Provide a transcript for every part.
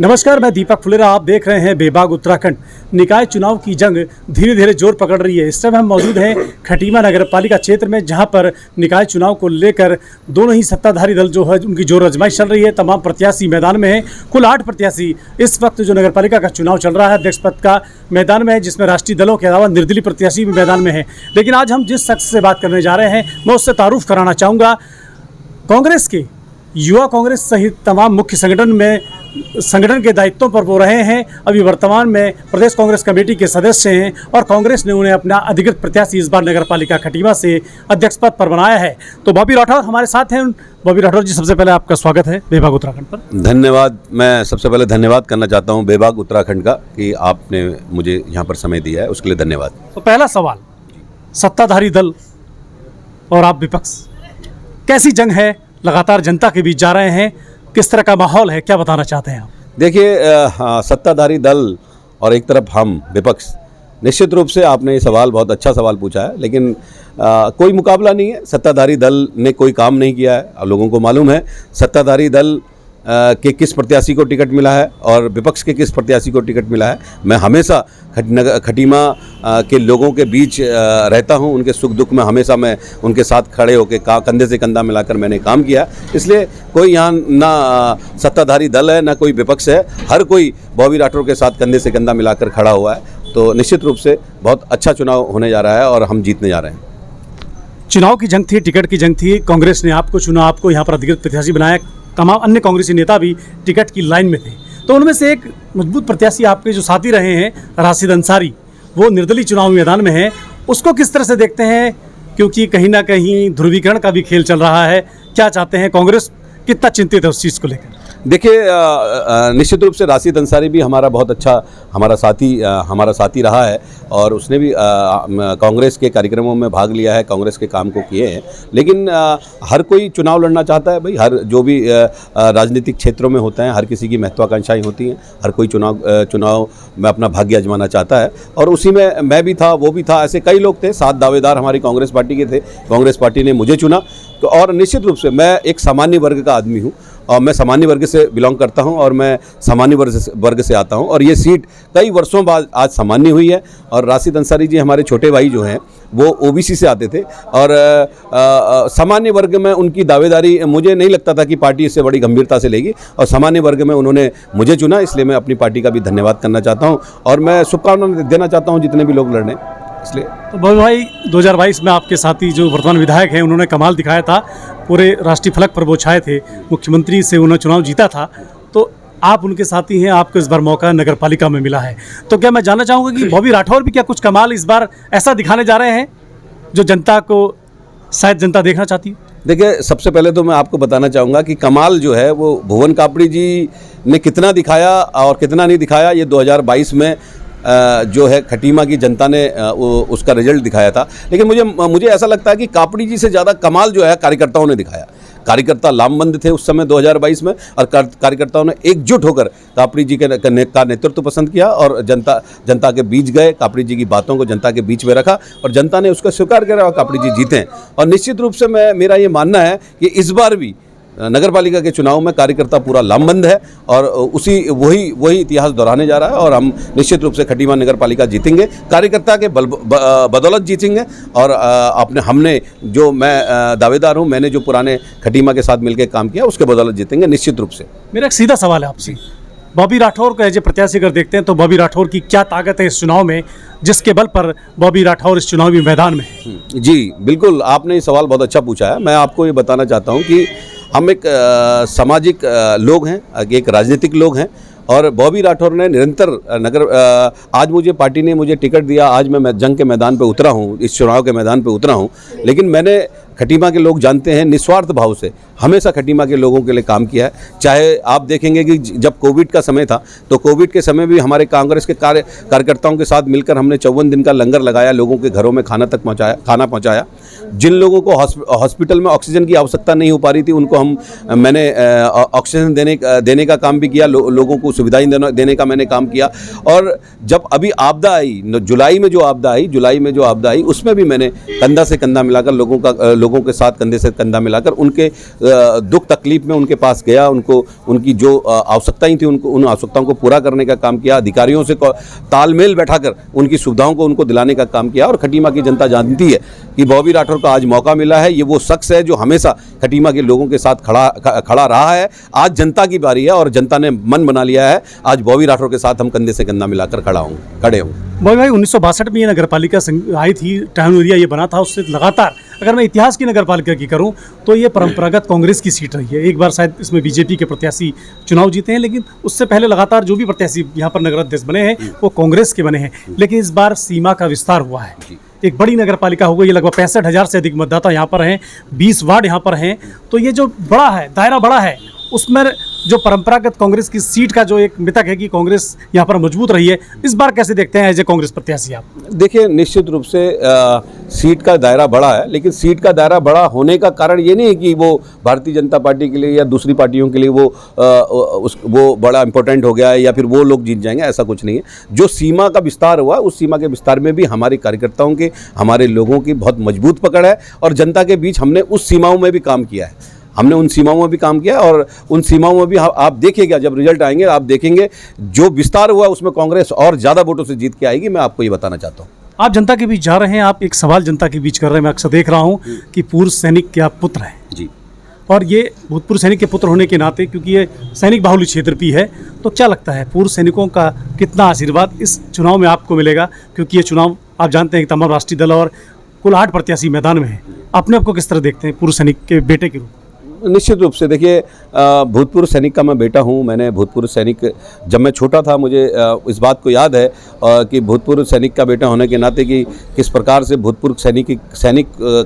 नमस्कार, मैं दीपक फुलेरा। आप देख रहे हैं बेबाग उत्तराखंड। निकाय चुनाव की जंग धीरे धीरे जोर पकड़ रही है। इस समय हम मौजूद हैं खटीमा नगर पालिका क्षेत्र में, जहां पर निकाय चुनाव को लेकर दोनों ही सत्ताधारी दल जो है उनकी जोर आजमाइश चल रही है। तमाम प्रत्याशी मैदान में हैं। कुल 8 प्रत्याशी इस वक्त जो नगर पालिका का चुनाव चल रहा है अध्यक्ष पद का मैदान में है, जिसमें राष्ट्रीय दलों के अलावा निर्दलीय प्रत्याशी भी मैदान में है। लेकिन आज हम जिस शख्स से बात करने जा रहे हैं मैं उससे तारुफ कराना चाहूँगा। कांग्रेस के युवा कांग्रेस सहित तमाम मुख्य संगठन के दायित्वों पर वो रहे हैं। अभी वर्तमान में प्रदेश कांग्रेस कमेटी के सदस्य हैं और कांग्रेस ने उन्हें अपना अधिकृत प्रत्याशी इस बार नगर पालिका खटीमा से अध्यक्ष पद पर बनाया है। तो बॉबी राठौर हमारे साथ हैं। बॉबी राठौर जी, सबसे पहले आपका स्वागत है बेबाग उत्तराखंड पर। धन्यवाद। मैं सबसे पहले धन्यवाद करना चाहता हूं बेबाग उत्तराखंड का कि आपने मुझे यहां पर समय दिया है, उसके लिए धन्यवाद। तो पहला सवाल, सत्ताधारी दल और आप विपक्ष, कैसी जंग है? लगातार जनता के बीच जा रहे हैं, किस तरह का माहौल है, क्या बताना चाहते हैं आप? देखिए, सत्ताधारी दल और एक तरफ हम विपक्ष, निश्चित रूप से आपने ये सवाल बहुत अच्छा सवाल पूछा है, लेकिन कोई मुकाबला नहीं है। सत्ताधारी दल ने कोई काम नहीं किया है। अब लोगों को मालूम है सत्ताधारी दल के किस प्रत्याशी को टिकट मिला है और विपक्ष के किस प्रत्याशी को टिकट मिला है। मैं हमेशा खटीमा के लोगों के बीच रहता हूं। उनके सुख दुख में हमेशा मैं उनके साथ खड़े होकर कंधे से कंधा मिलाकर मैंने काम किया। इसलिए कोई यहाँ ना सत्ताधारी दल है ना कोई विपक्ष है। हर कोई बॉबी राठौर के साथ कंधे से कंधा मिलाकर खड़ा हुआ है। तो निश्चित रूप से बहुत अच्छा चुनाव होने जा रहा है और हम जीतने जा रहे हैं। चुनाव की जंग थी, टिकट की जंग थी। कांग्रेस ने आपको चुना, आपको यहाँ पर अधिकृत प्रत्याशी बनाया। तमाम अन्य कांग्रेसी नेता भी टिकट की लाइन में थे। तो उनमें से एक मजबूत प्रत्याशी आपके जो साथी रहे हैं राशिद अंसारी, वो निर्दलीय चुनाव मैदान में है। उसको किस तरह से देखते हैं? क्योंकि कहीं ना कहीं ध्रुवीकरण का भी खेल चल रहा है। क्या चाहते हैं? कांग्रेस कितना चिंतित है उस चीज़ को लेकर? देखिए, निश्चित रूप से राशिद अंसारी भी हमारा बहुत अच्छा हमारा साथी रहा है और उसने भी कांग्रेस के कार्यक्रमों में भाग लिया है, कांग्रेस के काम को किए हैं। लेकिन हर कोई चुनाव लड़ना चाहता है भाई। हर जो भी राजनीतिक क्षेत्रों में होते हैं, हर किसी की महत्वाकांक्षाएं होती हैं। हर कोई चुनाव में अपना भाग्य आजमाना चाहता है और उसी में मैं भी था, वो भी था। ऐसे कई लोग थे। 7 दावेदार हमारी कांग्रेस पार्टी के थे। कांग्रेस पार्टी ने मुझे चुना। तो और निश्चित रूप से मैं एक सामान्य वर्ग का आदमी हूँ और मैं सामान्य वर्ग से बिलोंग करता हूं और मैं सामान्य वर्ग से आता हूं और ये सीट कई वर्षों बाद आज सामान्य हुई है। और राशिद अंसारी जी हमारे छोटे भाई जो हैं वो ओबीसी से आते थे और सामान्य वर्ग में उनकी दावेदारी, मुझे नहीं लगता था कि पार्टी इससे बड़ी गंभीरता से लेगी और सामान्य वर्ग में उन्होंने मुझे चुना। इसलिए मैं अपनी पार्टी का भी धन्यवाद करना चाहता हूँ और मैं शुभकामनाएं देना चाहता हूँ जितने भी लोग लड़ने। इसलिए तो बॉबी भाई, 2022 में आपके साथी जो वर्तमान विधायक हैं उन्होंने कमाल दिखाया था। पूरे राष्ट्रीय फलक पर वो छाए थे। मुख्यमंत्री से उन्होंने चुनाव जीता था। तो आप उनके साथी हैं, आपको इस बार मौका नगर पालिका में मिला है। तो क्या मैं जानना चाहूँगा कि बॉबी राठौर भी क्या कुछ कमाल इस बार ऐसा दिखाने जा रहे हैं जो जनता को शायद जनता देखना चाहती है? देखिए, सबसे पहले तो मैं आपको बताना चाहूँगा कि कमाल जो है वो भुवन कापड़ी जी ने कितना दिखाया और कितना नहीं दिखाया, ये 2022 में जो है खटीमा की जनता ने उसका रिजल्ट दिखाया था। लेकिन मुझे ऐसा लगता है कि कापड़ी जी से ज़्यादा कमाल जो है कार्यकर्ताओं ने दिखाया। कार्यकर्ता लामबंद थे उस समय 2022 में और कार्यकर्ताओं ने एकजुट होकर कापड़ी जी का नेतृत्व पसंद किया और जनता के बीच गए। कापड़ी जी की बातों को जनता के बीच में रखा और जनता ने उसका स्वीकार किया और कापड़ी जी जीते। और निश्चित रूप से मेरा ये मानना है कि इस बार भी नगर पालिका के चुनाव में कार्यकर्ता पूरा लामबंद है और वही इतिहास दोहराने जा रहा है और हम निश्चित रूप से खटीमा नगर पालिका जीतेंगे। कार्यकर्ता के बदौलत जीतेंगे और हमने जो मैं दावेदार हूं, मैंने जो पुराने खटीमा के साथ मिलकर काम किया उसके बदौलत जीतेंगे निश्चित रूप से। मेरा एक सीधा सवाल है आपसे, बॉबी राठौर को एज ए प्रत्याशी अगर देखते हैं तो बॉबी राठौर की क्या ताकत है इस चुनाव में, जिसके बल पर बॉबी राठौर इस चुनावी मैदान में है? जी बिल्कुल, आपने ये सवाल बहुत अच्छा पूछा है। मैं आपको ये बताना चाहता हूँ कि हम एक सामाजिक लोग हैं, एक राजनीतिक लोग हैं और बॉबी राठौर ने निरंतर आज मुझे पार्टी ने मुझे टिकट दिया, आज मैं जंग के मैदान पे उतरा हूँ, इस चुनाव के मैदान पे उतरा हूँ। लेकिन मैंने खटीमा के लोग जानते हैं निस्वार्थ भाव से हमेशा खटीमा के लोगों के लिए काम किया है। चाहे आप देखेंगे कि जब कोविड का समय था तो कोविड के समय भी हमारे कांग्रेस के कार्यकर्ताओं के साथ मिलकर हमने 54 दिन का लंगर लगाया, लोगों के घरों में खाना पहुंचाया। जिन लोगों को हॉस्पिटल में ऑक्सीजन की आवश्यकता नहीं हो पा रही थी उनको मैंने ऑक्सीजन देने का काम भी किया, लोगों को सुविधाएं देने का मैंने काम किया। और जब अभी आपदा आई, जुलाई में जो आपदा आई उसमें भी मैंने कंधा से कंधा मिलाकर लोगों के साथ कंधे से कंधा मिलाकर उनके दुख तकलीफ में उनके पास गया, उनकी जो आवश्यकताएं थी उन आवश्यकताओं को पूरा करने का काम किया, अधिकारियों से तालमेल बैठाकर उनकी सुविधाओं को उनको दिलाने का काम किया। और खटीमा की जनता जानती है कि बॉबी राठौर को आज मौका मिला है। ये वो शख्स है जो हमेशा खटीमा के लोगों के साथ खड़ा रहा है। आज जनता की बारी है और जनता ने मन बना लिया है, आज बॉबी राठौर के साथ हम कंधे से कंधा मिलाकर खड़े हों। बॉबी भाई 1962 में ये नगर पालिका आई थी, टाउन एरिया ये बना था, उससे लगातार अगर मैं इतिहास की नगर पालिका की करूं तो ये परंपरागत कांग्रेस की सीट रही है। एक बार शायद इसमें बीजेपी के प्रत्याशी चुनाव जीते हैं, लेकिन उससे पहले लगातार जो भी प्रत्याशी यहाँ पर नगराध्यक्ष बने हैं वो कांग्रेस के बने हैं। लेकिन इस बार सीमा का विस्तार हुआ है, एक बड़ी नगर पालिका हो गई है, लगभग 65,000 से अधिक मतदाता यहाँ पर हैं, 20 वार्ड यहाँ पर हैं। तो ये जो बड़ा है, दायरा बड़ा है, उसमें जो परंपरागत कांग्रेस की सीट का जो एक मितक है कि कांग्रेस यहाँ पर मजबूत रही है, इस बार कैसे देखते हैं एज ए कांग्रेस प्रत्याशी आप? देखिए, निश्चित रूप से सीट का दायरा बड़ा है, लेकिन सीट का दायरा बड़ा होने का कारण ये नहीं है कि वो भारतीय जनता पार्टी के लिए या दूसरी पार्टियों के लिए वो बड़ा इंपॉर्टेंट हो गया है या फिर वो लोग जीत जाएंगे, ऐसा कुछ नहीं है। जो सीमा का विस्तार हुआ उस सीमा के विस्तार में भी हमारे कार्यकर्ताओं के, हमारे लोगों की बहुत मजबूत पकड़ है और जनता के बीच हमने उस सीमाओं में भी काम किया है। हमने उन सीमाओं में भी काम किया और उन सीमाओं में भी आप देखिएगा, जब रिजल्ट आएंगे आप देखेंगे जो विस्तार हुआ उसमें कांग्रेस और ज़्यादा वोटों से जीत के आएगी। मैं आपको ये बताना चाहता हूँ। आप जनता के बीच जा रहे हैं, आप एक सवाल जनता के बीच कर रहे हैं। मैं अक्सर देख रहा हूँ कि पूर्व सैनिक के आप पुत्र हैं जी, और ये भूतपूर्व सैनिक के पुत्र होने के नाते, क्योंकि ये सैनिक बाहुल्य क्षेत्र भी है, तो क्या लगता है पूर्व सैनिकों का कितना आशीर्वाद इस चुनाव में आपको मिलेगा? क्योंकि ये चुनाव आप जानते हैं कि तमाम राष्ट्रीय दल और कुल 8 प्रत्याशी मैदान में हैं। अपने आप को किस तरह देखते हैं पूर्व सैनिक के बेटे के रूप? निश्चित रूप से देखिए, भूतपूर्व सैनिक का मैं बेटा हूं। मैंने भूतपूर्व सैनिक, जब मैं छोटा था मुझे इस बात को याद है कि भूतपूर्व सैनिक का बेटा होने के नाते कि किस प्रकार से भूतपूर्व सैनिक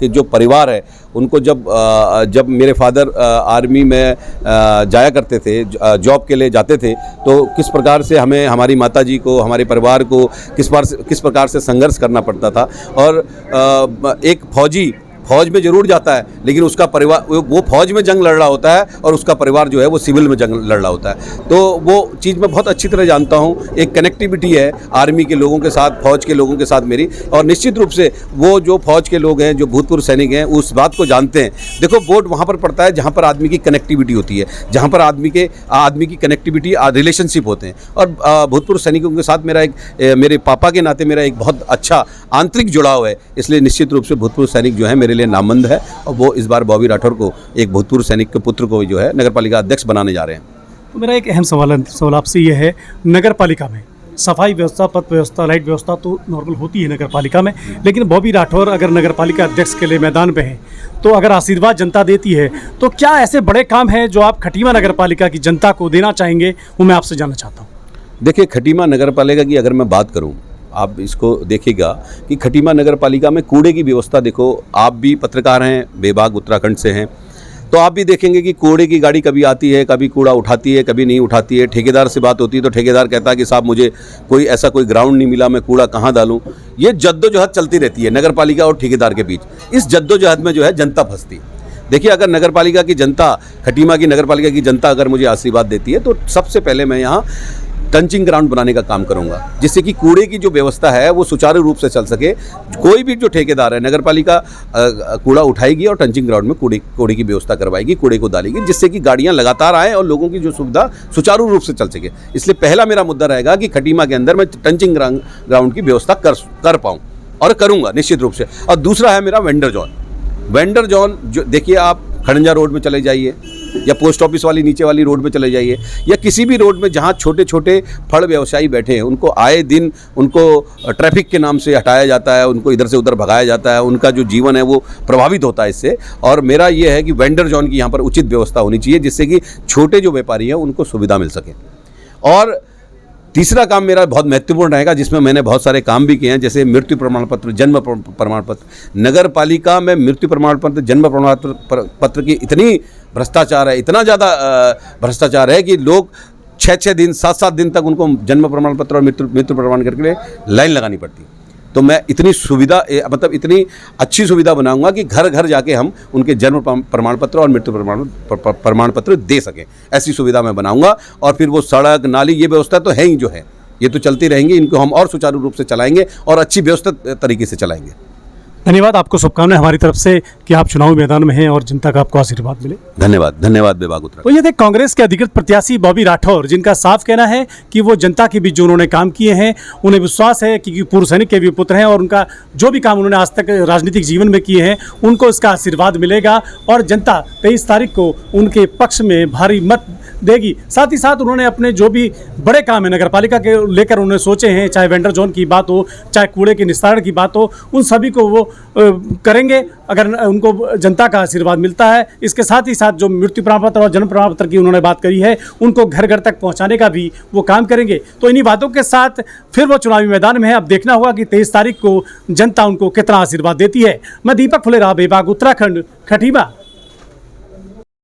के जो परिवार है उनको जब मेरे फादर आर्मी में जाया करते थे, जॉब के लिए जाते थे, तो किस प्रकार से हमें, हमारी माताजी को, हमारे परिवार को किस प्रकार से संघर्ष करना पड़ता था। और एक फौज में जरूर जाता है, लेकिन उसका परिवार, वो फौज में जंग लड़ रहा होता है और उसका परिवार जो है वो सिविल में जंग लड़ रहा होता है। तो वो चीज़ मैं बहुत अच्छी तरह जानता हूँ। एक कनेक्टिविटी है आर्मी के लोगों के साथ, फौज के लोगों के साथ मेरी, और निश्चित रूप से वो जो फौज के लोग हैं, जो भूतपूर्व सैनिक हैं, उस बात को जानते हैं। देखो, वोट वहाँ पर पड़ता है जहाँ पर आदमी की कनेक्टिविटी होती है, जहाँ पर आदमी की कनेक्टिविटी, रिलेशनशिप होते हैं। और भूतपूर्व सैनिकों के साथ मेरे पापा के नाते मेरा एक बहुत अच्छा आंतरिक जुड़ाव है, इसलिए निश्चित रूप से भूतपूर्व सैनिक जो है मेरे लिए नामंद है। और वो इस बार बॉबी राठौर को, एक भूतपूर्व सैनिक के पुत्र को जो है नगरपालिका अध्यक्ष बनाने जा रहे हैं। तो मेरा एक अहम सवाल आपसे ये है, नगरपालिका में सफाई व्यवस्था, पथ व्यवस्था, लाइट व्यवस्था तो नॉर्मल होती है नगरपालिका में, लेकिन बॉबी राठौर अगर नगरपालिका अध्यक्ष के लिए मैदान पे हैं, तो अगर आशीर्वाद जनता देती है, तो क्या ऐसे बड़े काम हैं जो आप खटीमा नगरपालिका की जनता को देना चाहेंगे? वो मैं आपसे जानना चाहता हूँ। देखिए, खटीमा नगरपालिका की अगर मैं बात करूँ, आप इसको देखिएगा कि खटीमा नगरपालिका में कूड़े की व्यवस्था, देखो आप भी पत्रकार हैं, बेबाग उत्तराखंड से हैं, तो आप भी देखेंगे कि कूड़े की गाड़ी कभी आती है, कभी कूड़ा उठाती है, कभी नहीं उठाती है। ठेकेदार से बात होती है तो ठेकेदार कहता है कि साहब मुझे कोई ग्राउंड नहीं मिला, मैं कूड़ा कहाँ डालूं। ये जद्दोजहद चलती रहती है नगरपालिका और ठेकेदार के बीच। इस जद्दोजहद में जो है जनता फंसती है। देखिए, अगर नगरपालिका की जनता, खटीमा की नगरपालिका की जनता अगर मुझे आशीर्वाद देती है, तो सबसे पहले मैं यहाँ टंचिंग ग्राउंड बनाने का काम करूंगा, जिससे कि कूड़े की जो व्यवस्था है वो सुचारू रूप से चल सके। कोई भी जो ठेकेदार है, नगरपालिका कूड़ा उठाएगी और टंचिंग ग्राउंड में कूड़े की व्यवस्था करवाएगी, कूड़े को डालेगी, जिससे कि गाड़ियां लगातार आएँ और लोगों की जो सुविधा सुचारू रूप से चल सके। इसलिए पहला मेरा मुद्दा रहेगा कि खटीमा के अंदर मैं टंचिंग ग्राउंड की व्यवस्था कर पाऊँ, और करूँगा निश्चित रूप से। और दूसरा है मेरा वेंडर जोन। जो देखिए, आप खड़ंजा रोड में चले जाइए या पोस्ट ऑफिस वाली नीचे वाली रोड में चले जाइए, या किसी भी रोड में जहाँ छोटे छोटे फल व्यवसायी बैठे हैं, उनको आए दिन ट्रैफिक के नाम से हटाया जाता है, उनको इधर से उधर भगाया जाता है, उनका जो जीवन है वो प्रभावित होता है इससे। और मेरा ये है कि वेंडर जोन की यहाँ पर उचित व्यवस्था होनी चाहिए, जिससे कि छोटे जो व्यापारी हैं उनको सुविधा मिल सके। और तीसरा काम मेरा बहुत महत्वपूर्ण रहेगा, जिसमें मैंने बहुत सारे काम भी किए हैं, जैसे मृत्यु प्रमाण पत्र, जन्म प्रमाण पत्र। नगर पालिका में मृत्यु प्रमाण पत्र, जन्म प्रमाण पत्र की इतनी भ्रष्टाचार है, इतना ज़्यादा भ्रष्टाचार है कि लोग 6-6 दिन, 7-7 दिन तक उनको जन्म प्रमाण पत्र और मृत्यु प्रमाण करके लिए लाइन लगानी पड़ती है। तो मैं इतनी सुविधा मतलब इतनी अच्छी सुविधा बनाऊंगा कि घर घर जाके हम उनके जन्म प्रमाण पत्र और मृत्यु प्रमाण पत्र दे सकें। ऐसी सुविधा मैं बनाऊंगा। और फिर वो सड़क नाली ये व्यवस्था तो है ही जो है, ये तो चलती रहेंगी, इनको हम और सुचारू रूप से चलाएंगे और अच्छी व्यवस्थित तरीके से चलाएंगे। धन्यवाद, आपको शुभकामनाएं हमारी तरफ से कि आप चुनावी मैदान में हैं और जनता का आपको आशीर्वाद मिले। धन्यवाद, धन्यवाद बेबाक उत्तराखंड। तो ये थे कांग्रेस के अधिकृत प्रत्याशी बॉबी राठौर, जिनका साफ कहना है कि वो जनता के बीच जो उन्होंने काम किए हैं, उन्हें विश्वास है कि पूर्व सैनिक के भी पुत्र हैं और उनका जो भी काम उन्होंने आज तक राजनीतिक जीवन में किए हैं उनको इसका आशीर्वाद मिलेगा और जनता 23 तारीख को उनके पक्ष में भारी मत देगी। साथ ही साथ उन्होंने अपने जो भी बड़े काम है नगर पालिका के लेकर उन्होंने सोचे हैं, चाहे वेंडर जोन की बात हो, चाहे कूड़े के निस्तारण की बात हो, उन सभी को वो करेंगे अगर उनको जनता का आशीर्वाद मिलता है। इसके साथ ही साथ जो मृत्यु प्रमाण पत्र और जन्म प्रमाण पत्र की उन्होंने बात करी है, उनको घर घर तक पहुंचाने का भी वो काम करेंगे। तो इन्हीं बातों के साथ फिर वो चुनावी मैदान में है। अब देखना होगा कि 23 तारीख को जनता उनको कितना आशीर्वाद देती है। मैं दीपक फुलेरा, बेबाक उत्तराखंड, खटीमा।